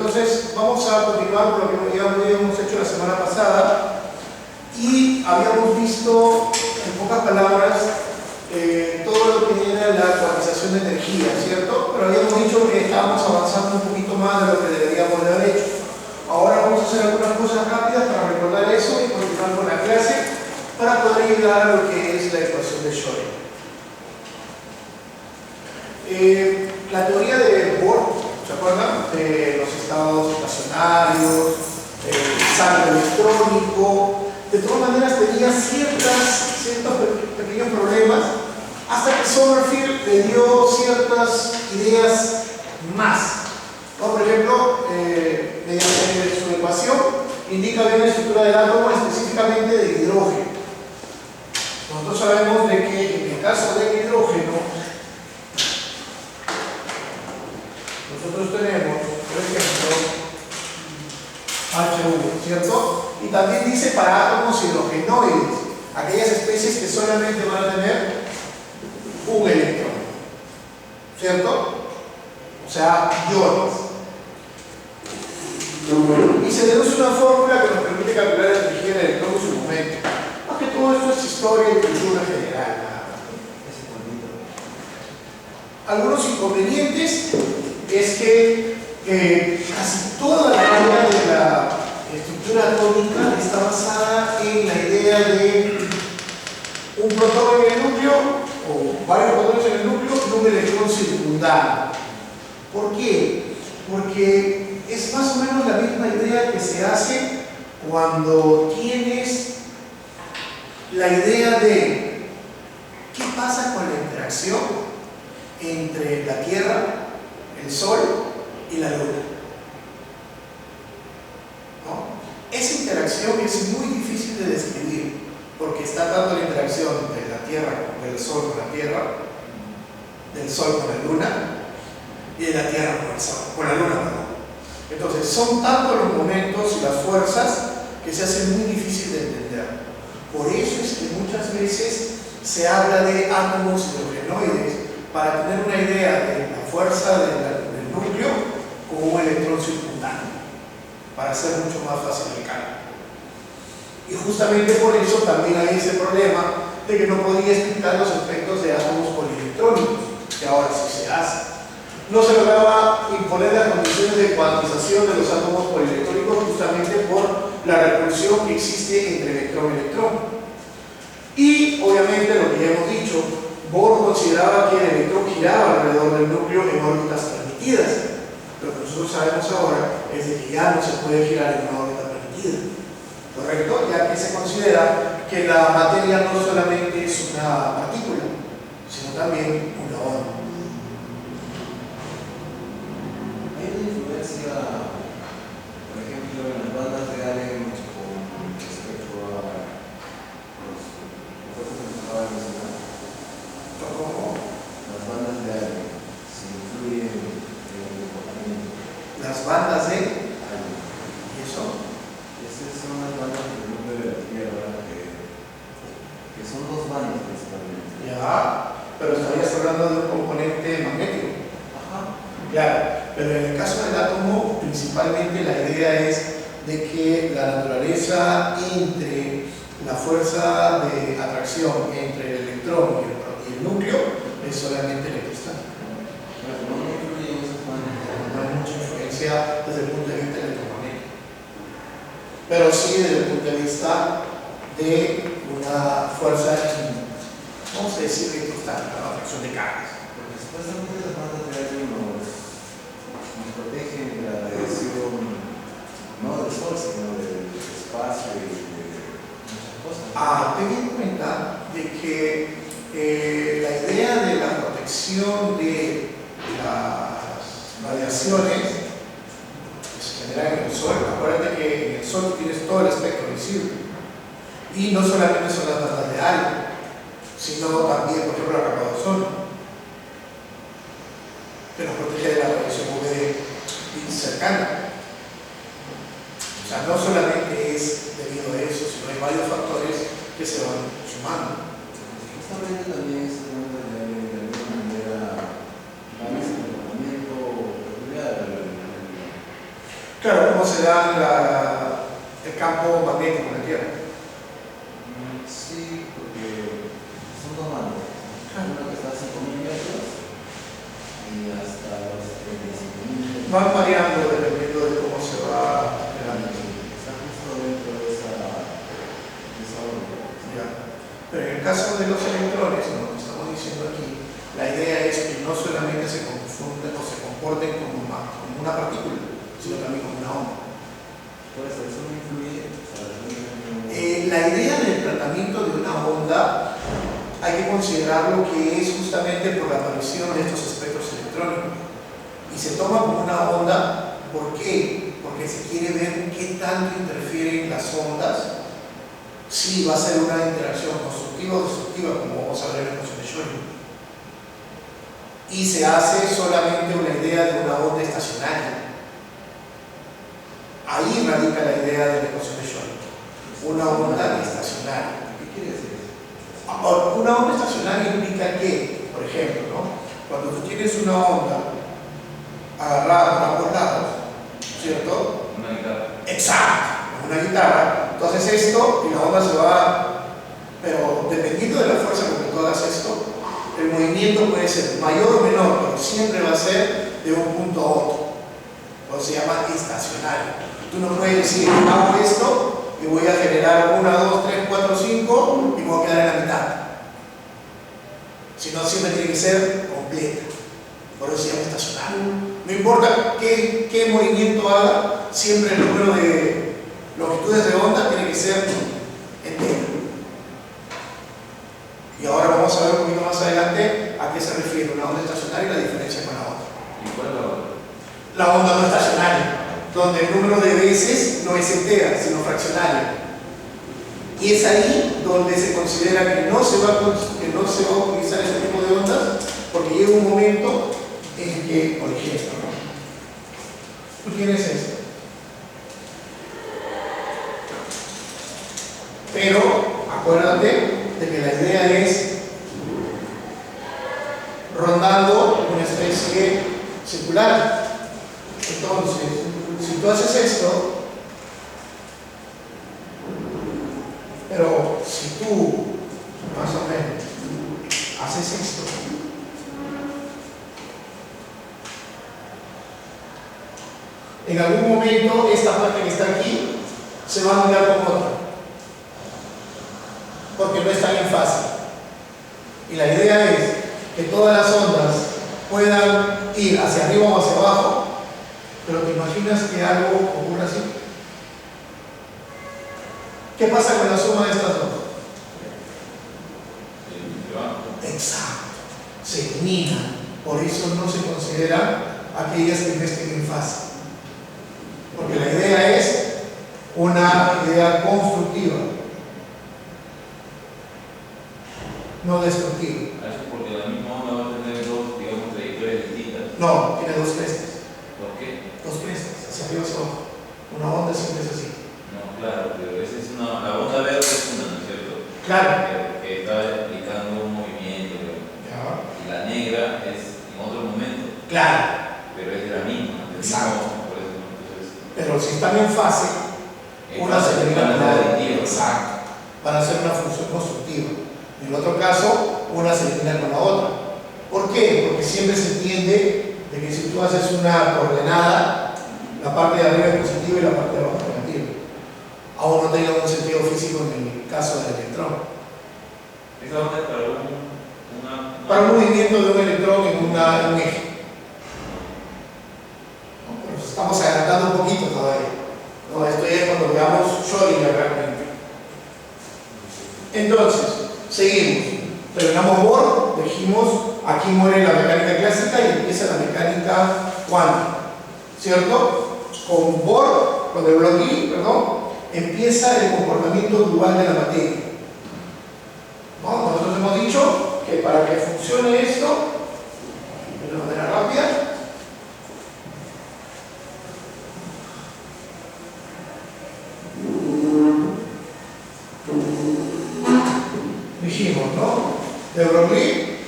Entonces vamos a continuar con lo que ya habíamos hecho la semana pasada y habíamos visto, en pocas palabras, todo lo que era la cuantización de energía, ¿cierto? Pero habíamos dicho que estábamos avanzando un poquito más de lo que deberíamos de haber hecho. Ahora vamos a hacer algunas cosas rápidas para recordar eso y continuar con la clase para poder llegar a lo que es la ecuación de Schrödinger. La teoría de Bohr, ¿se acuerdan? De los estados estacionarios, el salto electrónico, de todas maneras tenía ciertos pequeños problemas hasta que Sommerfeld le dio ciertas ideas más. ¿No? Por ejemplo, mediante su ecuación indica bien la estructura del átomo, específicamente de hidrógeno. Nosotros sabemos de que en el caso del hidrógeno nosotros tenemos, por ejemplo, H1, ¿cierto? Y también dice para átomos hidrogenoides, aquellas especies que solamente van a tener un electrón, ¿cierto? O sea, iones. Y se deduce una fórmula que nos permite calcular la energía del electrón en su momento. Aunque todo esto es historia y cultura general. Algunos inconvenientes es que casi toda la idea de la estructura atómica está basada en la idea de un protón en el núcleo o varios protones en el núcleo y un electrón circundante. ¿Por qué? Porque es más o menos la misma idea que se hace cuando tienes la idea de qué pasa con la interacción entre la Tierra, el Sol y la Luna. ¿No? Esa interacción es muy difícil de describir porque está dando la interacción de la Tierra, del Sol con la Tierra, del Sol con la Luna y de la Tierra con el Sol, con la Luna, perdón. Entonces son tantos los momentos y las fuerzas que se hace muy difícil de entender. Por eso es que muchas veces se habla de átomos hidrogenoides para tener una idea de la fuerza del núcleo como un electrón circundante, para hacer mucho más fácil el cálculo. Y justamente por eso también hay ese problema de que no podía explicar los efectos de átomos polielectrónicos, que ahora sí se hace. No se lograba imponer las condiciones de cuantización de los átomos polielectrónicos justamente por la repulsión que existe entre electrón y electrón. Y obviamente lo que ya hemos dicho, Bohr consideraba que el electrón giraba alrededor del núcleo en órbitas permitidas. Lo que nosotros sabemos ahora es de que ya no se puede girar en una órbita permitida, ¿correcto? Ya que se considera que la materia no solamente es una partícula, sino también una onda. ¿Hay una influencia, por ejemplo, en las bandas de Allen con respecto a los efectos que nos acaba de mencionar? ¿Cómo? Las bandas de Allen se influyen en el comportamiento. Las bandas de Allen. ¿y eso? Esas son las bandas del núcleo de la Tierra que son dos bandas principalmente. Ya, pero estarías hablando de un componente magnético. Ajá. Claro, pero en el caso del átomo, principalmente la idea es de que la naturaleza entre la fuerza de atracción entre el electrón y el núcleo es solamente electrostática. No influye en esas bandas. No hay mucha influencia desde el punto de vista electromagnético, pero sí desde el punto de vista de una fuerza, vamos a decir, electrostática, la atracción de cargas. Porque supuestamente las bandas de Allen nos protegen de la radiación no del Sol, sino del espacio y de muchas cosas. Ten en cuenta de que la idea de la protección de las radiaciones que se generan en el Sol, acuérdate que en el Sol tienes todo el espectro visible y no solamente son las bandas de Allen, sino también, por ejemplo, la capa de ozono, que nos protege de la radiación UV cercana. O sea, no solamente es debido a eso, sino hay varios factores que se van sumando. Justamente también es de alguna manera van a ese comportamiento peculiar Claro, ¿cómo se da el campo magnético en la Tierra? Sí, porque son dos bandas. Una que está a 5.000 metros y hasta los 35.000 metros. Van variando dependiendo de cómo se va generando. Está justo dentro de esa órbita. Ya. Pero en el caso de los electrones, lo que estamos diciendo aquí, la idea es que no solamente se confunden o se comporten como una partícula, sino también como una onda. Por eso no influye. La idea del tratamiento de una onda hay que considerarlo que es justamente por la aparición de estos espectros electrónicos. Y se toma como una onda, ¿por qué? Porque se quiere ver qué tanto interfieren las ondas, si va a ser una interacción constructiva o destructiva, como vamos a ver en la ecuación de Schrödinger. Y se hace solamente una idea de una onda estacionaria. Ahí radica la idea de la ecuación de Schrödinger. Una onda estacionaria. ¿Qué quiere decir eso? Ahora, una onda estacionaria implica que, por ejemplo, ¿no? Cuando tú tienes una onda agarrada por ambos lados, ¿cierto? Una guitarra. Exacto, una guitarra. Tú haces esto y la onda se va, pero dependiendo de la fuerza con que tú hagas esto, el movimiento puede ser mayor o menor, pero siempre va a ser de un punto a otro. O se llama estacionario. Tú no puedes decir, hago esto y voy a generar 1, 2, 3, 4, 5 y me voy a quedar en la mitad. Sino siempre tiene que ser completa. Por eso se llama estacionario. No importa qué movimiento haga, siempre el número de longitudes de onda tiene que ser entero. Y ahora vamos a ver un poquito más adelante a qué se refiere una onda estacionaria y la diferencia con la otra. ¿Y cuál es la otra? La onda no estacionaria, donde el número de veces no es entera, sino fraccionaria. Y es ahí donde se considera que no se va a utilizar ese tipo de ondas, porque llega un momento en que, por ejemplo, ¿no? Tú tienes esto. Pero acuérdate de que la idea es rondando una especie circular. Entonces, si tú haces esto, pero si tú, más o menos, haces esto, en algún momento esta parte que está aquí se va a unir con otra, porque no están en fase. Y la idea es que todas las ondas puedan ir hacia arriba o hacia abajo, pero ¿te imaginas que algo ocurra así? ¿Qué pasa con la suma de estas dos? Exacto, se eliminan. Por eso no se consideran aquellas que no estén en fase. Porque la idea es una idea constructiva, no destructiva. Eso porque la misma onda va a tener dos, digamos, trayectorias distintas. No, tiene dos crestas. ¿Por qué? Dos crestas, hacia arriba hacia abajo. Una onda siempre es así. No, claro, pero esa es una. La onda verde es una, ¿no es cierto? Claro. Que está explicando un movimiento. Ya. Y la negra es en otro momento. Claro. Pero es de la misma. Exacto. Por eso, entonces, Pero si están en fase, una se elimina con la otra. Exacto. Van a ser una función constructiva. En el otro caso, una se elimina con la otra. ¿Por qué? Porque siempre se entiende de que si tú haces una coordenada, la parte de arriba es positiva y la parte de abajo es negativa. Aún no tenga un sentido físico en el caso del electrón. esa onda es para Para un movimiento de un electrón en un eje. Pues estamos adelantando un poquito todavía. No, esto ya es cuando veamos Schrödinger realmente. Entonces, seguimos. Terminamos Bohr, dijimos, aquí muere la mecánica clásica y empieza la mecánica cuántica. ¿Cierto? Con Bohr, con de Broglie, perdón, empieza el comportamiento dual de la materia. ¿No? Nosotros hemos dicho que para que funcione esto, de una manera rápida, dijimos, ¿no? De Broglie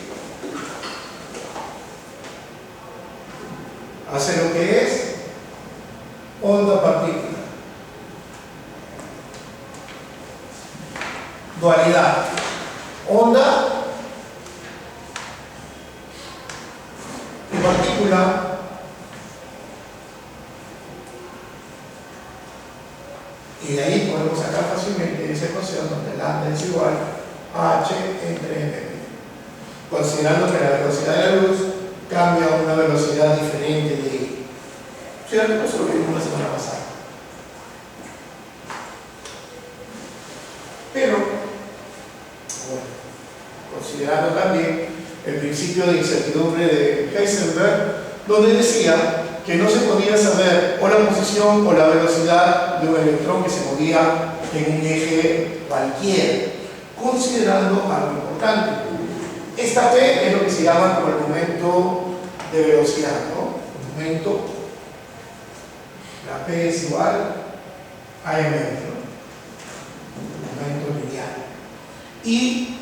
hace lo que es onda-partícula. Dualidad. Onda y partícula y de ahí podemos sacar fácilmente esa ecuación donde lambda es igual a h entre m, considerando que la velocidad de la luz cambia a una velocidad diferente de I. ¿Cierto? Eso lo vimos la semana pasada. Pero, bueno, considerando también el principio de incertidumbre de Heisenberg, donde decía que no se podía saber o la posición o la velocidad de un electrón que se movía en un eje cualquiera, considerando algo importante. Esta P es lo que se llama como el momento de velocidad, ¿no? El momento, la P es igual a m, ¿no? Momento lineal. Y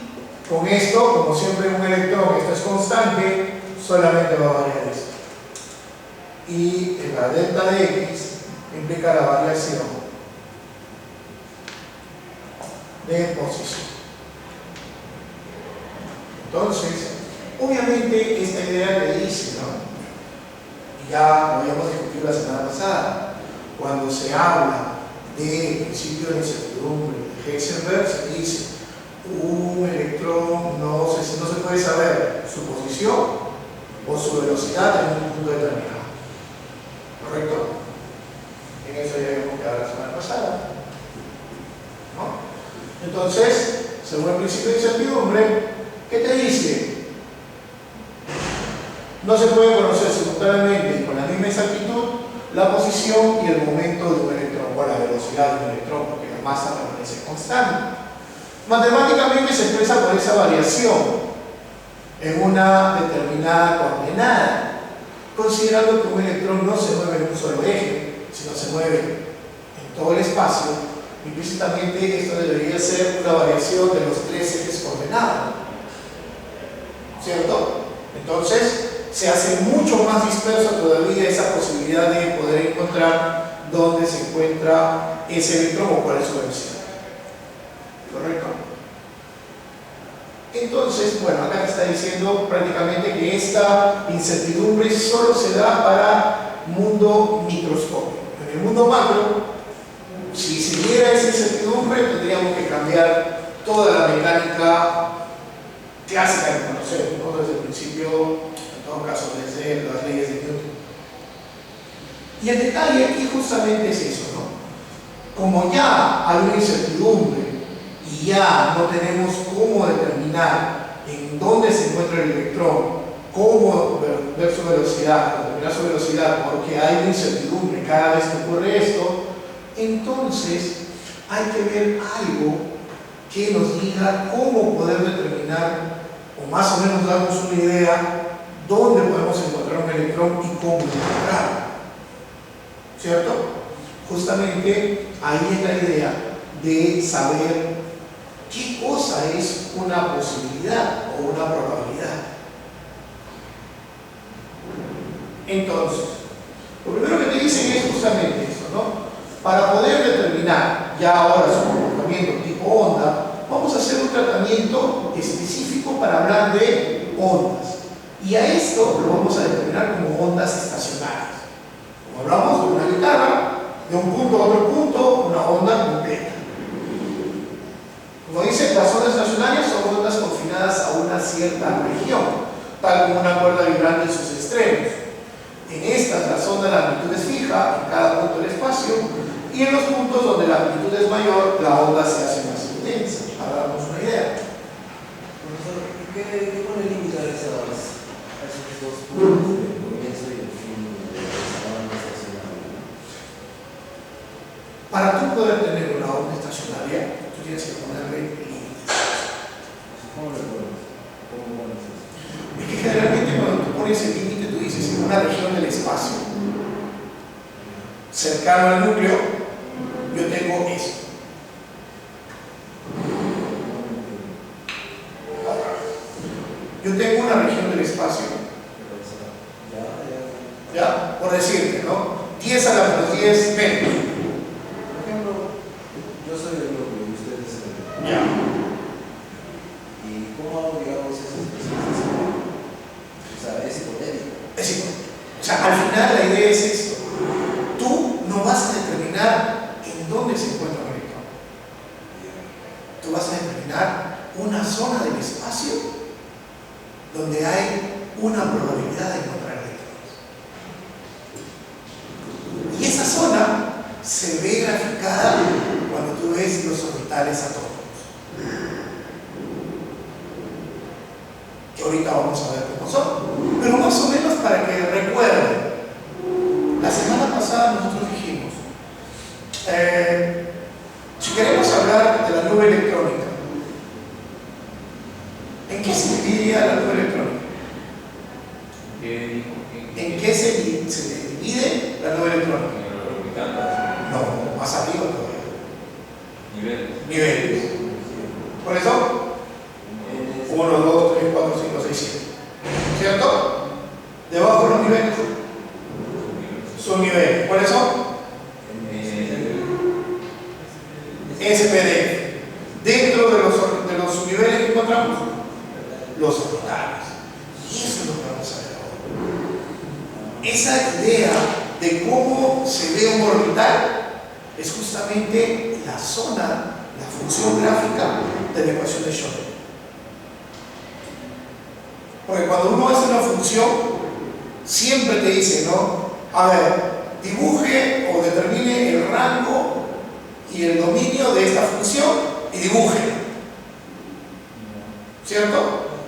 con esto, como siempre un electrón, esto es constante, solamente va a variar esto. Y la delta de X implica la variación de posición. Entonces, obviamente esta idea que dice, ¿no? Y ya lo habíamos discutido la semana pasada, cuando se habla del principio de incertidumbre de Heisenberg, se dice un electrón no se puede saber su posición o su velocidad en un punto determinado. ¿Correcto? En eso ya habíamos quedado la semana pasada, ¿no? Entonces, según el principio de incertidumbre, ¿qué te dice? No se puede conocer simultáneamente y con la misma exactitud la posición y el momento de un electrón o la velocidad de un electrón, porque la masa permanece constante. Matemáticamente se expresa por esa variación en una determinada coordenada, considerando que un electrón no se mueve en un solo eje, sino se mueve en todo el espacio. Implícitamente esto debería ser una variación de los tres ejes coordenados, ¿cierto? Entonces se hace mucho más disperso todavía esa posibilidad de poder encontrar dónde se encuentra ese electrón o cuál es su velocidad. ¿Correcto? Entonces, bueno, acá está diciendo prácticamente que esta incertidumbre solo se da para mundo microscópico. En el mundo macro, si se diera esa incertidumbre, tendríamos que cambiar toda la mecánica clásica que conocemos, ¿no? Desde el principio, en todo caso, desde las leyes de Newton. Y el detalle aquí justamente es eso, ¿no? Como ya hay una incertidumbre y ya no tenemos cómo determinar en dónde se encuentra el electrón, cómo ver su velocidad, determinar su velocidad, porque hay una incertidumbre cada vez que ocurre esto, entonces hay que ver algo que nos diga cómo poder determinar, o más o menos darnos una idea, dónde podemos encontrar un electrón y cómo encontrarlo. ¿Cierto? Justamente ahí es la idea de saber qué cosa es una posibilidad o una probabilidad. Entonces, lo primero que te dicen es justamente esto, ¿no? Para poder determinar ya ahora su comportamiento tipo onda, vamos a hacer un tratamiento específico para hablar de ondas. Y a esto lo vamos a determinar como ondas estacionarias. Como hablamos de una guitarra, de un punto a otro punto, una onda completa. Como dice, las ondas estacionarias son ondas confinadas a una cierta región, tal como una cuerda vibrante en sus extremos. En estas, la onda la amplitud es fija en cada punto del espacio, y en los puntos donde la amplitud es mayor, la onda se hace más intensa, para darnos una idea. Profesor, ¿qué pone límite a esos dos puntos de comienzo y el fin de esa onda estacionaria? Para tú poder tener una onda estacionaria, tú tienes que ponerle límites. ¿Cómo le pones? ¿Cómo pones eso? Es que generalmente cuando tú pones el límite, tú dices en una región del espacio cercano al núcleo, yo tengo esto. Yo tengo una región del espacio, ¿ya? Por decirte, ¿no? 10 a la menos 10 menos. Por ejemplo, yo soy el grupo y ustedes son el grupo. Ya. ¿Y cómo hago, digamos, esas expresiones? O sea, es hipotético. Es importante. O sea, al final la idea es esto. Tú no vas a determinar en dónde se encuentra un electrón. Tú vas a determinar una zona del espacio donde hay una probabilidad de encontrar electrones. Y esa zona se ve graficada cuando tú ves los orbitales atómicos. Que ahorita vamos a ver cómo son. Pero más o menos para que recuerden. La semana pasada nosotros dijimos, si queremos hablar de la nube electrónica, ¿en qué se dividiría la nube electrónica? ¿En qué se divide la nube electrónica? No, más arriba todavía. Niveles. ¿Por eso? 1, 2, 3, 4, 5, 6, 7. ¿Cierto? Debajo de los niveles. Subniveles. ¿Cuáles son? SPDF. Dentro de los subniveles que encontramos, los orbitales. Y eso es lo que vamos a ver ahora. Esa idea de cómo se ve un orbital es justamente la zona, la función gráfica de la ecuación de Schrödinger. Porque cuando uno hace una función, siempre te dice, ¿no? A ver, dibuje o determine el rango y el dominio de esta función y dibuje. ¿Cierto?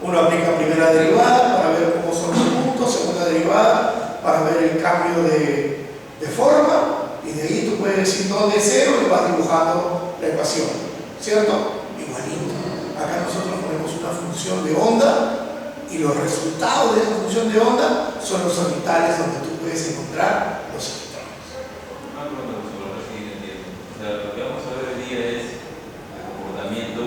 Uno aplica primera derivada para ver cómo son los puntos, segunda derivada para ver el cambio de forma, y de ahí tú puedes decir dónde es cero y vas dibujando la ecuación. ¿Cierto? Igualito. Acá nosotros ponemos una función de onda y los resultados de esa función de onda son los orbitales donde tú puedes encontrar los electrones. Una pregunta sobre lo que entiendo. O sea, lo que vamos a ver hoy día es el comportamiento,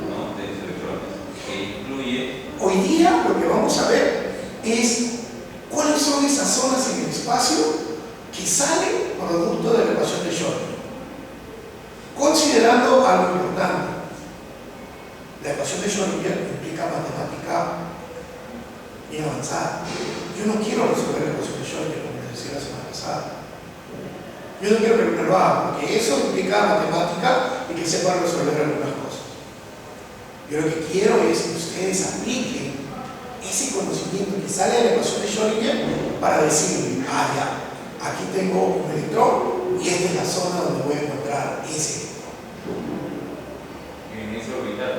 ¿no?, de los electrones, que incluye. Hoy día lo que vamos a ver es cuáles son esas zonas en el espacio que salen producto de la ecuación de Schrödinger. Considerando algo importante, la ecuación de Schrödinger implica matemática bien avanzada. Yo no quiero resolver la ecuación de Schrödinger como les decía la semana pasada. Yo no quiero que lo haga, porque eso implica matemática y que sepan resolver algunas cosas. Yo lo que quiero es que ustedes apliquen ese conocimiento que sale de la ecuación de Schrödinger para decirle, ya, aquí tengo un electrón y esta es la zona donde voy a encontrar ese electrón. En ese orbital.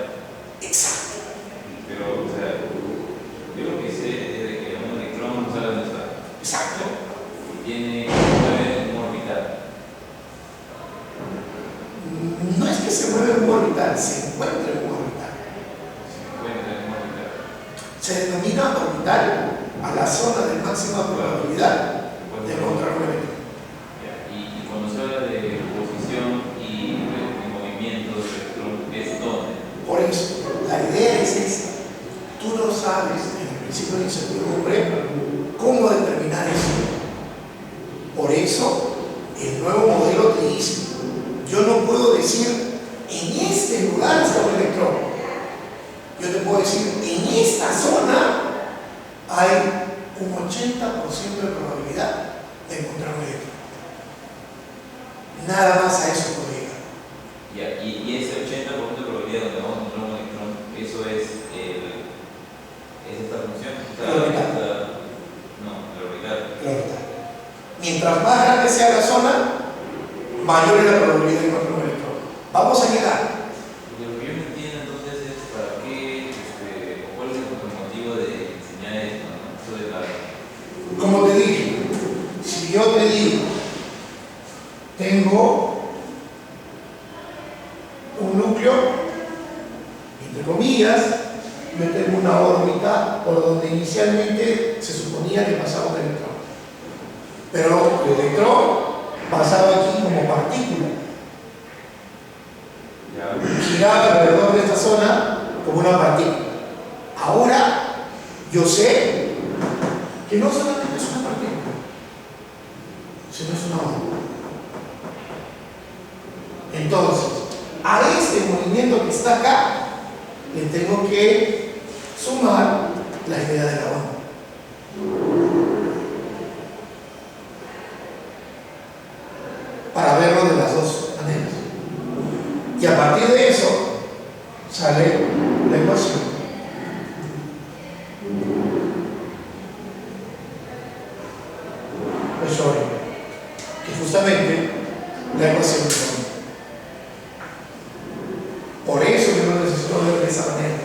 Exacto. Pero, o sea, yo lo que sé es de que un electrón sale de nuestra. Exacto. Tiene un orbital. No es que se mueva en un orbital, se encuentra en un orbital. Se encuentra en un orbital. Se denomina orbital a la zona de máxima probabilidad de encontrar un electrón. Y cuando se habla de posición y de movimiento del electrón, ¿es dónde? Por eso, la idea es esta. Tú no sabes, en el principio de incertidumbre, cómo determinar eso. Por eso, el nuevo modelo te dice, yo no puedo decir, en este lugar está un electrón. Yo te puedo decir, en esta zona hay un 80% de probabilidad de encontrar un electrón. Nada más a eso puedo llegar. Y ese 80% de probabilidad donde vamos a encontrar un electrón, eso es esta función. El orbital. No, el orbital. El orbital. Mientras más grande sea la zona, mayor es la probabilidad de encontrar un electrón. Vamos a llegar. Lo que yo no entiendo entonces es para qué, o cuál es el motivo de enseñar esto, ¿no? Esto de la. Como te dije, si yo te digo, tengo un núcleo, entre comillas, yo tengo una órbita por donde inicialmente se suponía que pasaba un electrón. Pero el electrón pasaba aquí como partícula. Giraba alrededor de esta zona como una partícula. Ahora yo sé que no solamente es una partícula, sino es una onda. Entonces, a este movimiento que está acá, le tengo que sumar la idea de la onda. Para verlo de las dos maneras. Y a partir de eso, sale la ecuación. De Schrödinger, que justamente la ecuación de Schrödinger. Por eso yo no necesito ver de esa manera,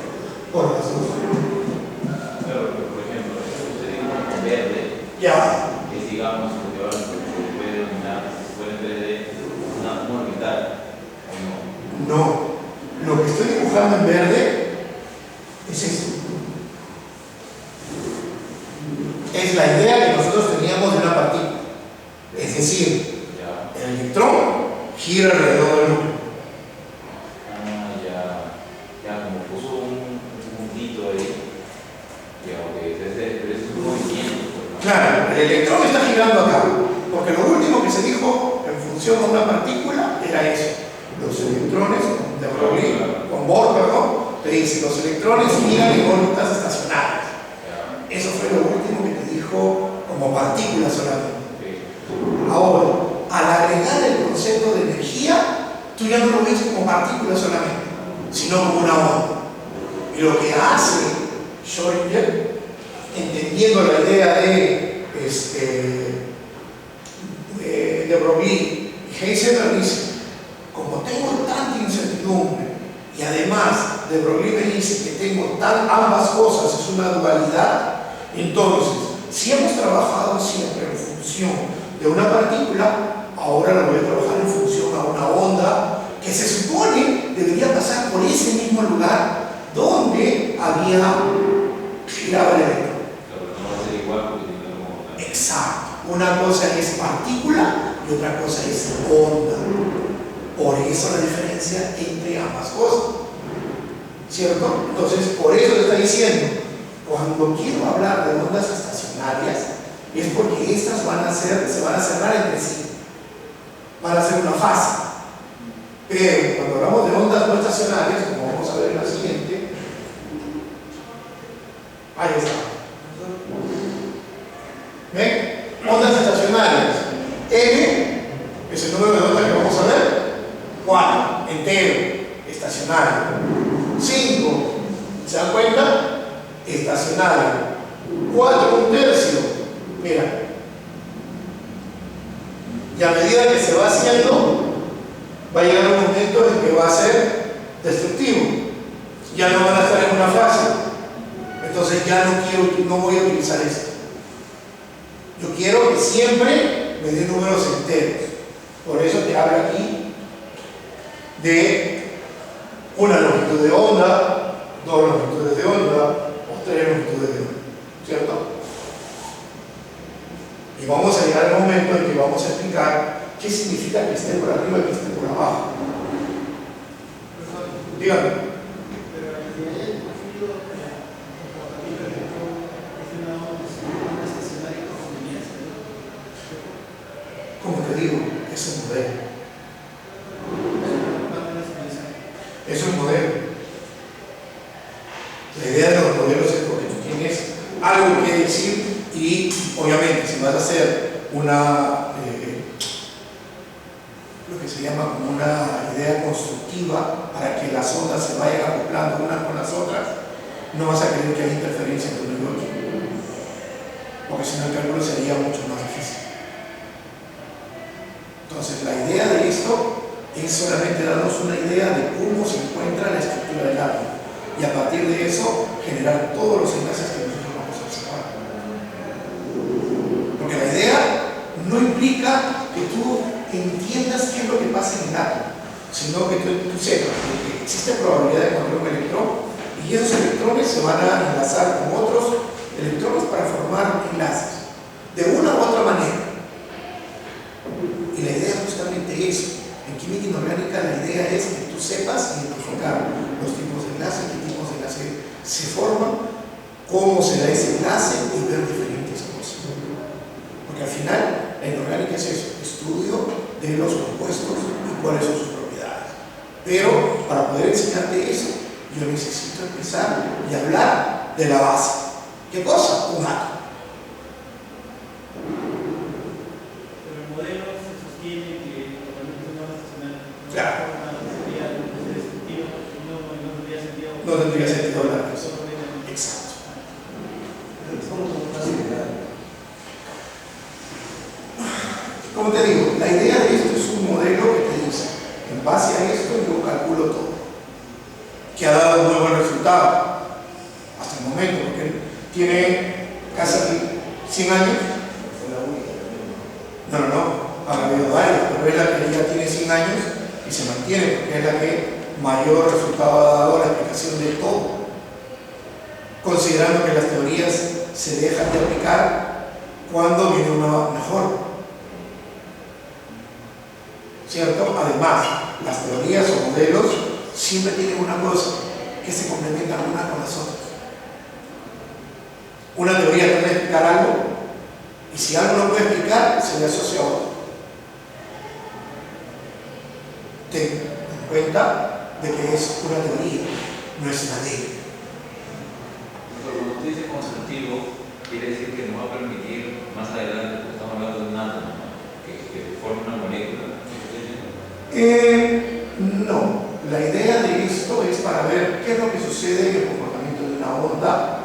por las dos. Claro, pero por ejemplo, eso que usted dijo con verde, Ya. es digamos, porque ahora se puede denominar, se puede ver una orbital, ¿o no? No. Lo que estoy dibujando en verde es esto. Es la idea que nosotros teníamos de una partícula. Es decir, Ya. el electrón gira alrededor del núcleo. Ya como puso un puntito ahí, ya, ok, pero eso es un movimiento, pues, ¿no? Claro, el electrón está girando acá, porque lo último que se dijo en función a una partícula era eso. Los electrones, de Broglie, con Bohr, perdón, te dice, los electrones giran en órbitas estacionarias. Eso fue lo último que te dijo como partícula solamente. Ahora, al agregar el concepto de energía, tú ya no lo ves como partícula solamente, sino como una onda. Y lo que hace Schrödinger, entendiendo la idea de Broglie y Heisenberg, dice, como tengo tanta incertidumbre y además de Broglie me dice que tengo ambas cosas, es una dualidad, entonces, si hemos trabajado siempre en función de una partícula, ahora lo voy a trabajar en función a una onda que se supone debería pasar por ese mismo lugar donde había girado el electrón. Pero no va a ser igual porque tiene como onda. Exacto. Una cosa es partícula y otra cosa es onda. Por eso la diferencia entre ambas cosas. ¿Cierto? Entonces, por eso te está diciendo, cuando quiero hablar de ondas estacionarias, es porque estas se van a cerrar entre sí. Van a ser una fase. Pero cuando hablamos de ondas no estacionarias, como vamos a ver en la siguiente, ahí está. ¿Ven? Ondas estacionarias. M es el número de ondas que vamos a ver. 4, entero, estacionario. 5, ¿se dan cuenta? Estacionario. 4, un tercio. Mira. Y a medida que se va haciendo, va a llegar un momento en que va a ser destructivo. Ya no van a estar en una fase. Entonces ya no voy a utilizar esto. Yo quiero que siempre me dé números enteros. Por eso te hablo aquí de una longitud de onda, 2 longitudes de onda o 3 longitudes de onda. ¿Cierto? Y vamos a llegar al momento en que vamos a explicar qué significa que esté por arriba y que esté por abajo. Dígame. Como te digo, es un modelo. Es un modelo. La idea de los modelos es porque tú tienes algo que decir y obviamente si vas a hacer lo que se llama como una idea constructiva para que las ondas se vayan acoplando unas con las otras, no vas a creer que hay interferencia entre uno y otro, porque si no el cálculo sería mucho más difícil. Entonces la idea de esto es solamente darnos una idea de cómo se encuentra la estructura del átomo y a partir de eso generar todos los enlaces que nosotros vamos a observar. Porque la idea no implica que tú entiendas qué es lo que pasa en el átomo, sino que tú sepas que existe probabilidad de encontrar un electrón y esos electrones se van a enlazar con otros electrones para formar enlaces de una u otra manera. Y la idea es justamente eso. En química inorgánica la idea es que tú sepas identificar los tipos de enlace, qué tipos de enlace se forman, cómo se da ese enlace y ver diferentes cosas. Porque al final la inorgánica es eso, estudio de los compuestos y cuáles son sus propiedades. Pero para poder enseñarte eso, yo necesito empezar y hablar de la base. ¿Qué cosa? Un átomo. Pero el modelo se sostiene que el comportamiento no va a funcionar. Claro. Sería destructivo, no tendría sentido. No tendría sentido hablar de eso. Solo de- Exacto. Es como una facilidad. Como te digo, la idea de esto es un modelo que te dice, en base a esto yo calculo todo, que ha dado un muy buen resultado hasta el momento, porque tiene casi 100 años. Fue la única. No, ha habido varios, pero es la que ya tiene 100 años y se mantiene, porque es la que mayor resultado ha dado a la explicación de todo, considerando que las teorías se dejan de aplicar cuando viene una mejor. ¿Cierto? Además, las teorías o modelos siempre tienen una cosa, que se complementan una con las otras. Una teoría trata de explicar algo, y si algo no puede explicar, se le asocia a otro. Ten en cuenta de que es una teoría, no es una ley. Pero cuando tú dices constructivo, quiere decir que nos va a permitir más adelante, porque estamos hablando de un átomo, ¿no? que forme una molécula. No, la idea de esto es para ver qué es lo que sucede en el comportamiento de una onda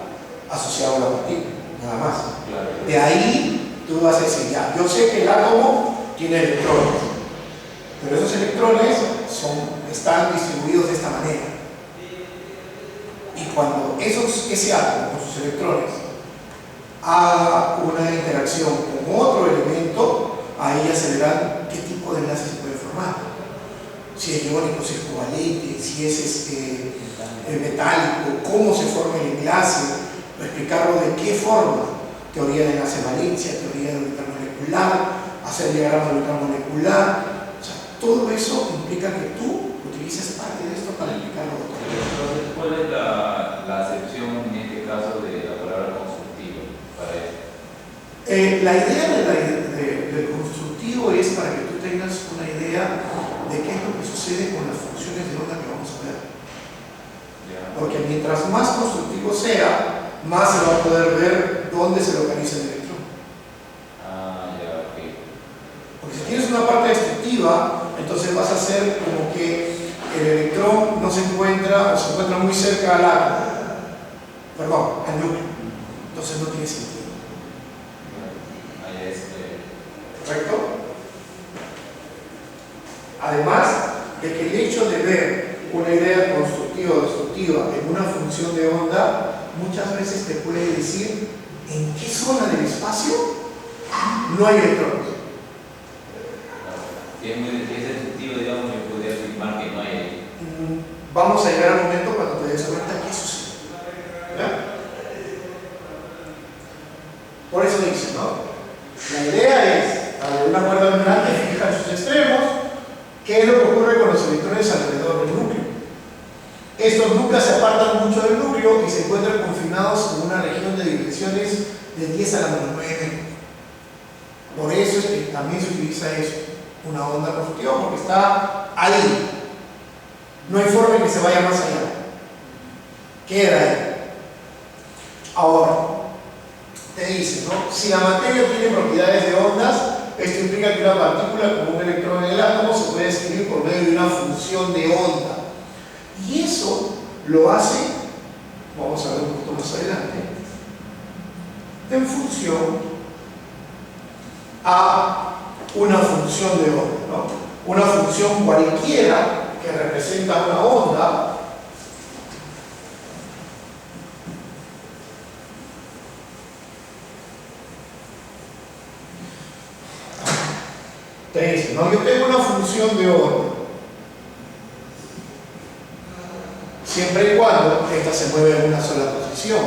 asociada a la partícula, nada más. Claro. De ahí tú vas a decir, ya, yo sé que el átomo tiene electrones, pero esos electrones están distribuidos de esta manera. Y cuando ese átomo con sus electrones haga una interacción con otro elemento, ahí ya se verán qué tipo de enlace se puede formar. Si es iónico, si es covalente, si es metálico, cómo se forma el enlace, explicarlo de qué forma, teoría de enlace valencia, teoría de orbital molecular, hacer diagrama de orbital molecular, o sea, todo eso implica que tú utilices parte de esto para explicarlo. Entonces, ¿cuál es la acepción en este caso de la palabra constructivo para eso? La idea del constructivo es para que tú tengas una idea de qué es lo que sucede con las funciones de onda que vamos a ver. Ya. Porque mientras más constructivo sea, más se va a poder ver dónde se localiza el electrón. Ah, ya, ok. Porque si tienes una parte destructiva, entonces vas a hacer como que el electrón no se encuentra o se encuentra muy cerca al átomo. Perdón, al núcleo. Entonces no tiene sentido. Ahí es. ¿Correcto? Además de que el hecho de ver una idea constructiva o destructiva en una función de onda muchas veces te puede decir en qué zona del espacio no hay electrones. Si es destructivo, digamos, yo podría afirmar que no hay. Vamos a llegar al momento cuando te des cuenta qué sucede. ¿Ya? Por eso dice, ¿no? La idea es, a una cuerda vibrante fija en sus extremos, ¿qué es lo que ocurre con los electrones alrededor del núcleo? Estos nunca se apartan mucho del núcleo y se encuentran confinados en una región de dimensiones de 10 a la menos 9. Por eso es que también se utiliza eso, una onda constructiva, porque está ahí. No hay forma en que se vaya más allá. Queda ahí. Ahora, te dice, ¿no? Si la materia tiene propiedades de ondas, esto implica que una partícula como un electrón en el átomo se puede escribir por medio de una función de onda. Y eso lo hace, vamos a ver un poquito más adelante, en función a una función de onda, ¿no? Una función cualquiera que representa una onda te dice, no, yo tengo una función de onda siempre y cuando esta se mueve en una sola posición,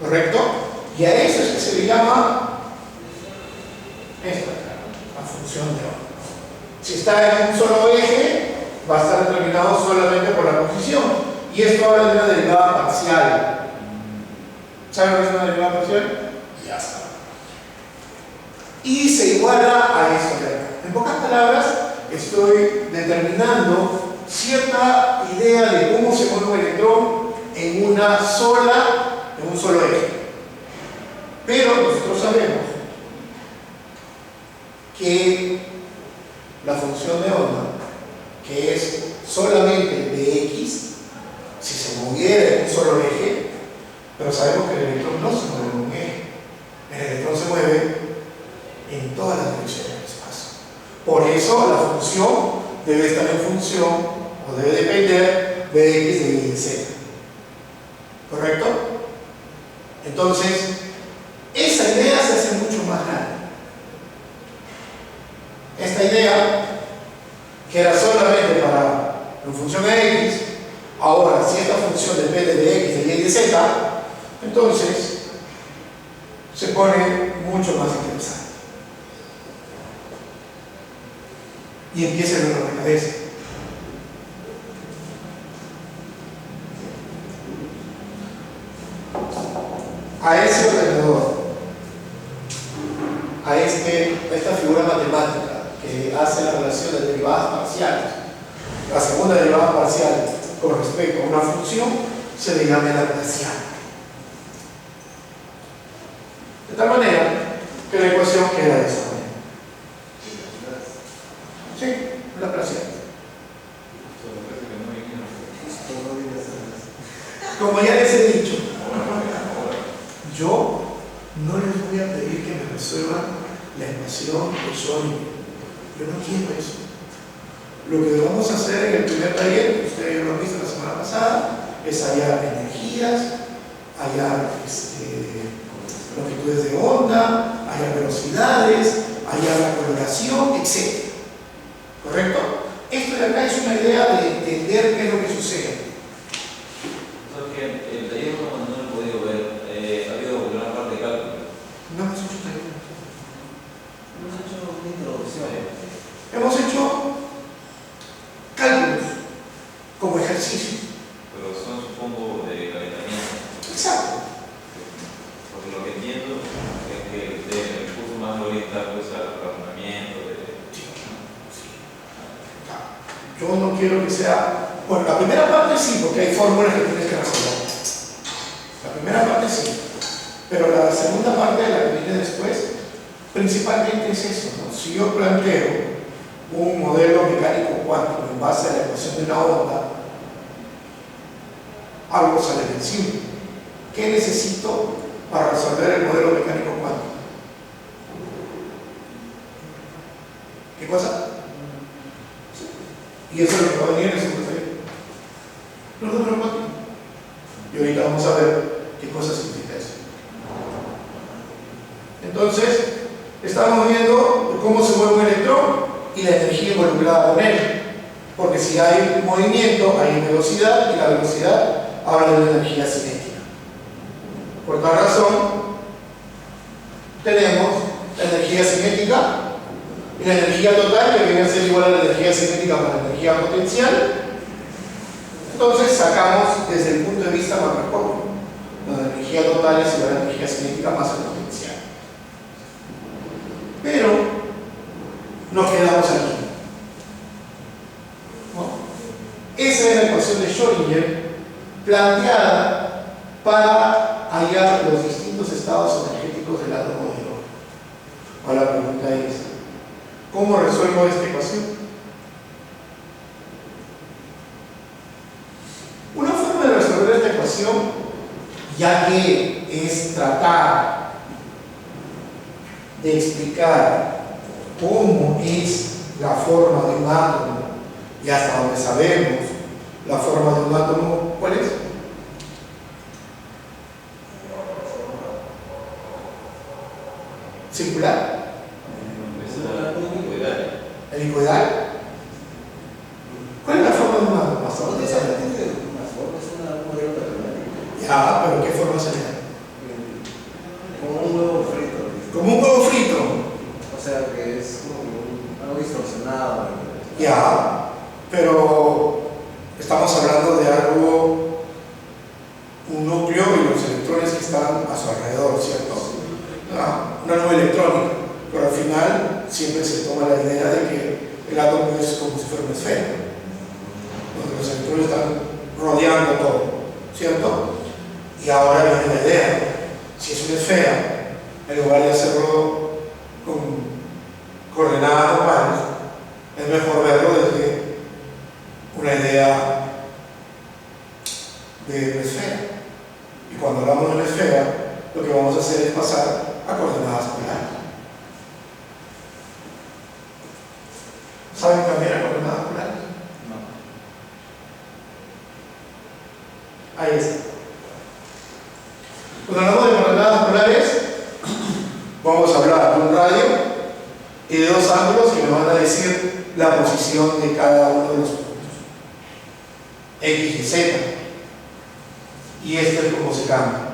¿correcto? Y a eso es que se le llama esta, la función de onda. Si está en un solo eje, va a estar determinado solamente por la posición. Y esto habla de una derivada parcial. ¿Saben lo que es una derivada parcial? Ya está. Y se iguala a esto de acá. En pocas palabras, estoy determinando cierta idea de cómo se mueve un electrón en un solo eje. Pero nosotros sabemos que la función de onda, que es solamente de X, si se moviera en un solo eje, pero sabemos que el electrón no se mueve en un eje. El electrón se mueve en todas las direcciones del espacio. Por eso la función debe estar en función, o debe depender de X, de Y y de Z. ¿Correcto? Entonces, esa idea se hace mucho más grande. Esta idea, que era solamente para en función de X, ahora si esta función depende de X, de Y y de Z, entonces se pone mucho más interesante. Y empieza el dolor de cabeza. A ese ordenador, a esta figura matemática que hace la relación de derivadas parciales, la segunda derivada parcial con respecto a una función, se le llama la laplaciana. De tal manera que la ecuación queda de esa manera. Sí, laplaciana. Como ya les he dicho, yo no les voy a pedir que me resuelvan la ecuación de Schrödinger. Yo no quiero eso. Lo que vamos a hacer en el primer taller, que ustedes lo han visto la semana pasada, es hallar energías, hallar longitudes de onda, hallar velocidades, hallar la coloración, etc. ¿Correcto? Esto de acá es una idea de entender qué es lo que sucede. El taller no lo he podido ver, ha habido gran parte de cálculo. No hemos hecho taller. Hemos hecho una introducción. Hemos hecho cálculos como ejercicio. Pero son, supongo, de calentamiento. Exacto. Porque lo que entiendo es que el curso más lo orienta pues, al razonamiento. Yo no quiero que sea... Bueno, la primera parte sí, porque hay fórmulas que tienes que resolver. La primera parte sí. Pero la segunda parte, de la que viene después, principalmente es eso, ¿no? Si yo planteo un modelo mecánico cuántico en base a la ecuación de una onda, algo sale del simple. ¿Qué necesito para resolver el modelo mecánico cuántico? ¿Qué cosa? Y eso es lo que va a venir en el segundo taller. Los números cuánticos. Y ahorita vamos a ver qué cosa significa eso. Entonces, estamos viendo cómo se mueve un electrón y la energía involucrada con él. Porque si hay movimiento, hay velocidad, y la velocidad habla de la energía cinética. Por tal razón, tenemos la energía cinética y la energía total, que viene a ser igual a la energía cinética más la energía potencial. Entonces sacamos desde el punto de vista macroscópico. La energía total es igual a la energía cinética más el potencial. Pero nos quedamos aquí. ¿No? Esa es la ecuación de Schrödinger planteada para hallar los distintos estados energéticos del átomo de oro. Ahora la pregunta es, ¿cómo resuelvo esta ecuación? Una forma de resolver esta ecuación, ya que es tratar de explicar cómo es la forma de un átomo, y hasta donde sabemos la forma de un átomo, ¿cuál es? Circular. Helicoidal. ¿Cuál es la forma de un átomo? Hasta donde sabemos. Ya, pero ¿qué forma se le da? Como un huevo frito. Como un huevo frito. O sea que es como algo distorsionado. Ya, pero estamos hablando de algo, un núcleo y los electrones que están a su alrededor, ¿cierto? Una nube electrónica, pero al final siempre se toma la idea de que el átomo es como si fuera una esfera. electrones están rodeando todo, ¿cierto? Y ahora viene la idea, si es una esfera, en lugar de hacerlo con coordenadas normales, es mejor verlo desde una idea de una esfera. Y cuando hablamos de una esfera, lo que vamos a hacer es pasar a coordenadas polares. ¿Saben cambiar a coordenadas polares? No. Ahí está. Cuando hablamos de coordenadas polares, vamos a hablar de un radio y de dos ángulos que nos van a decir la posición de cada uno de los puntos. X y Z. Y esto es como se cambia.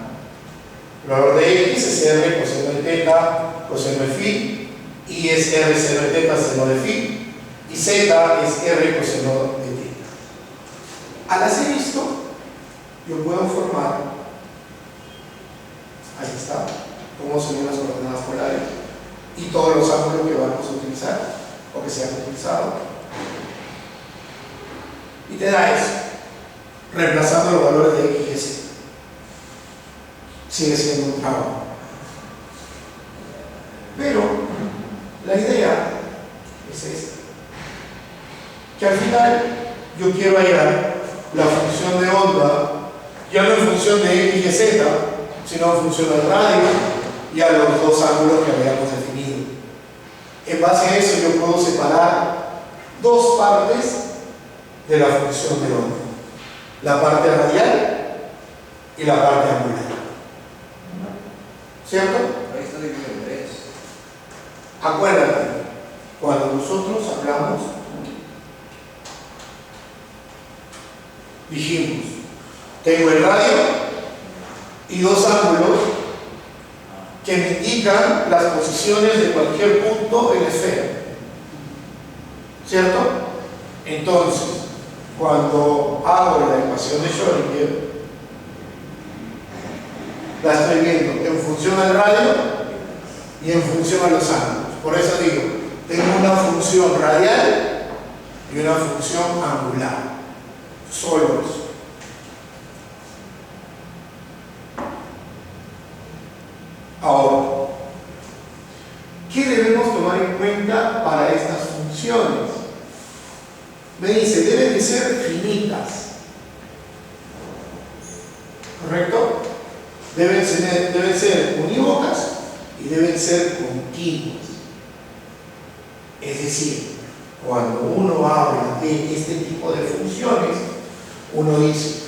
El valor de X es R coseno de teta, coseno de phi, y es R seno de teta, seno de phi, y Z es R coseno de teta. Al hacer esto, yo puedo formar, ahí está, cómo son las coordenadas polares y todos los ángulos que vamos a utilizar o que se han utilizado. Y te da eso, reemplazando los valores de X y Z. Sigue siendo un trabajo. Pero la idea es esta: que al final yo quiero hallar la función de onda, ya no en función de X y Z, sino en función del radio y a los dos ángulos que habíamos definido. En base a eso yo puedo separar dos partes de la función de onda: la parte radial y la parte angular. ¿Cierto? Ahí está dividido en tres. Acuérdate, cuando nosotros hablamos, dijimos, tengo el radio y dos ángulos que me indican las posiciones de cualquier punto en la esfera. ¿Cierto? Entonces, cuando hago la ecuación de Schrödinger, la estoy viendo en función al radio y en función a los ángulos. Por eso digo, tengo una función radial y una función angular. Solo eso. Ahora, ¿qué debemos tomar en cuenta para estas funciones? Me dice, deben de ser finitas. ¿Correcto? Deben ser unívocas y deben ser continuas. Es decir, cuando uno habla de este tipo de funciones, uno dice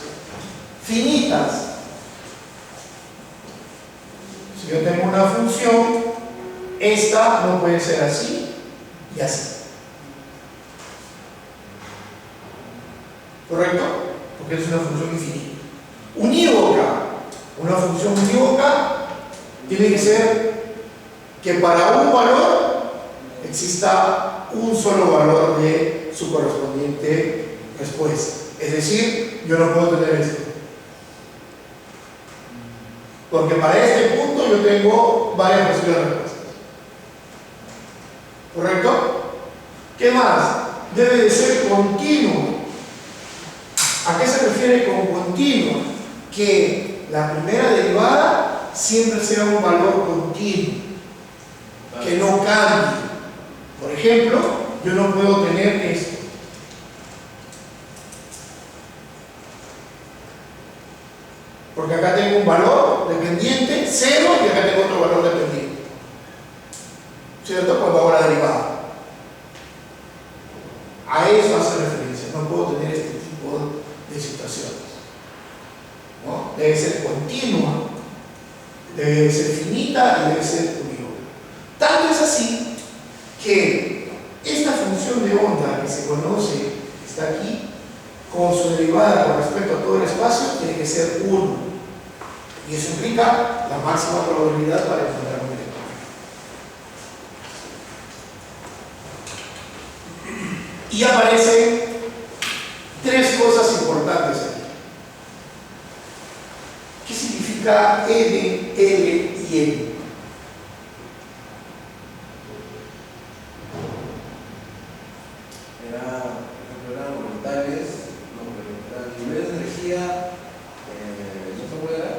finitas. Si yo tengo una función, esta no puede ser así y así. ¿Correcto? Porque es una función infinita. Unívoca. Una función unívoca tiene que ser que para un valor exista un solo valor de su correspondiente respuesta. Es decir, yo no puedo tener esto. Porque para este punto yo tengo varias posibles respuestas. ¿Correcto? ¿Qué más? Debe de ser continuo. ¿A qué se refiere con continuo? Que la primera derivada siempre sea un valor continuo, que no cambie. Por ejemplo, yo no puedo tener esto. Porque acá tengo un valor dependiente, 0, y acá tengo otro valor dependiente. ¿Cierto? Cuando hago la derivada. A eso hace referencia. No puedo tener este tipo de situaciones. ¿No? Debe ser continua, debe ser finita y debe ser unívoca. Tanto es así que esta función de onda que se conoce, que está aquí, con su derivada con respecto a todo el espacio, tiene que ser 1. Y eso implica la máxima probabilidad para encontrar un electrón. Y aparecen tres cosas importantes aquí. ¿Qué significa N, L y M? Eran orbitales, no, pero los niveles de energía, ¿no se puede dar?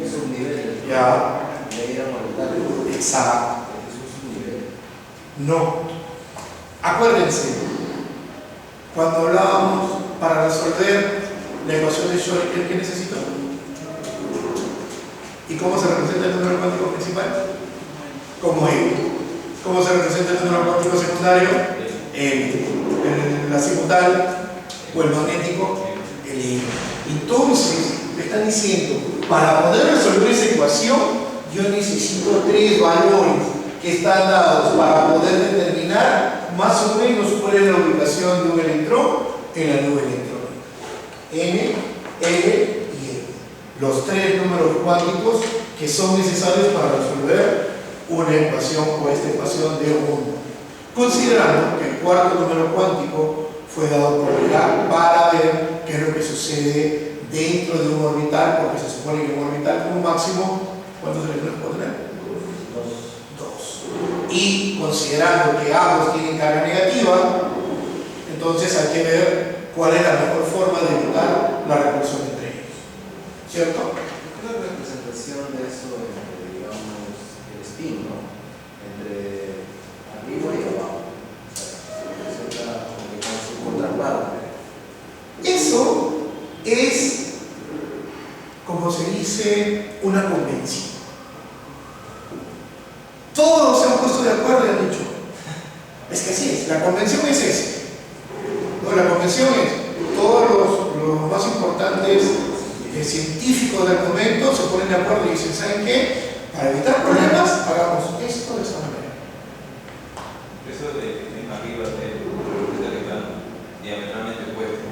Es un nivel. Ya. Le irán a aumentar. Exacto. Eso es un nivel. No. Acuérdense, cuando hablábamos para resolver la ecuación de Schrödinger, ¿qué necesito? ¿Y cómo se representa el número cuántico principal? Como N. ¿Cómo se representa el número cuántico secundario? El azimutal o el magnético, el N. Entonces, me están diciendo, para poder resolver esa ecuación, yo necesito tres valores que están dados para poder determinar más o menos cuál es la ubicación de un electrón en la nube electrónica. N, L y M. Los tres números cuánticos que son necesarios para resolver una ecuación o esta ecuación de un mundo. Considerando que el cuarto número cuántico fue dado por Dirac para ver qué es lo que sucede dentro de un orbital, porque se supone que un orbital con un máximo, ¿cuántos electrones puede tener? Dos. Y considerando que ambos tienen carga negativa, entonces hay que ver cuál es la mejor forma de evitar la repulsión entre ellos. ¿Cierto? ¿Qué es la representación de eso entre, digamos, el spin, ¿no? Entre arriba y abajo? O sea, se representa como que con su contraparte. Eso es, como se dice, una convención. Todos se han puesto de acuerdo y han dicho, es que así es, la convención es esa. No, la convención es, todos los más importantes científicos del momento se ponen de acuerdo y dicen, ¿saben qué? Para evitar problemas, hagamos esto de esa manera. Eso de arriba de están diametralmente opuestos.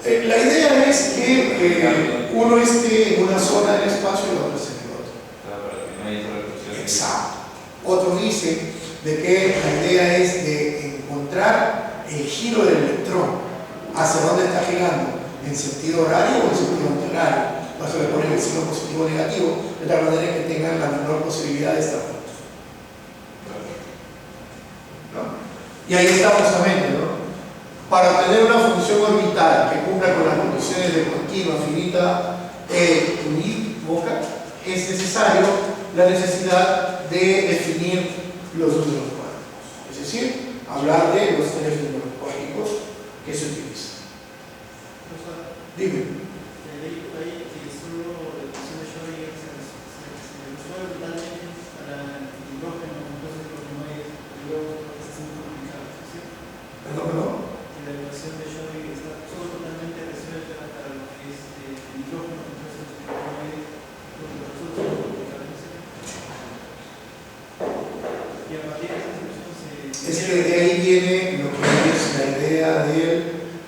La idea es que uno esté en una zona del espacio y el otro esté en el otro. Claro, para que no haya esa repulsión. Exacto. Otros dicen de que la idea es de encontrar el giro del electrón, hacia dónde está girando, en sentido horario o en sentido antihorario. Por eso le ponen el signo positivo o negativo, de tal manera que tengan la menor posibilidad de estar juntos. ¿No? Y ahí estamos también, ¿no? Para obtener una función orbital que cumpla con las condiciones de continua, finita e unívoca, es necesario la necesidad de definir los números cuánticos. Es decir, hablar de los tres números cuánticos que se utilizan. Dime. Perdón. La ecuación de Schrödinger está totalmente resuelta para lo que es el hidrógeno, entonces y a partir de esa solución se... Es que de ahí viene lo que es la idea del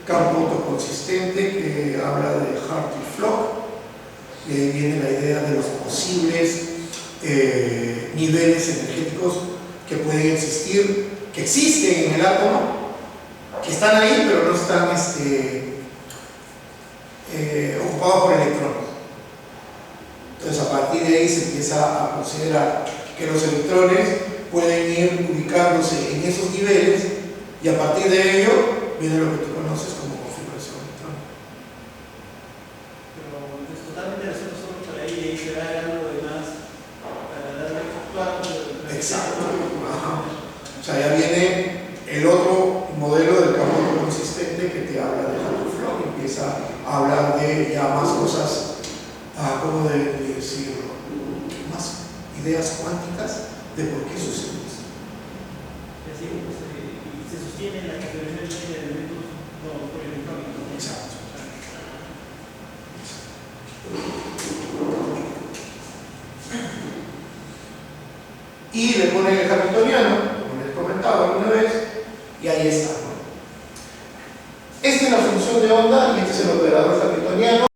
campo autoconsistente que habla de Hartree-Fock, y ahí viene la idea de los posibles niveles energéticos que pueden existir, que existen en el átomo, que están ahí pero no están ocupados por electrones. Entonces a partir de ahí se empieza a considerar que los electrones pueden ir ubicándose en esos niveles y a partir de ello viene lo que tú conoces como configuración electrónica. Pero es totalmente resuelto solo para ahí y ahí será algo de más para darle actuar. Exacto. Ajá. O sea, ya viene el otro modelo del campo consistente que te habla de Hartree-Fock y empieza a hablar de ya más cosas, ¿cómo decirlo? Más ideas cuánticas de por qué sucede esto. Y así se sostiene la configuración de elementos polielectrónicos. Exacto. Y le ponen el hamiltoniano, como les comentaba alguna vez, y ahí está. Esta es la función de onda y este es el operador hamiltoniano.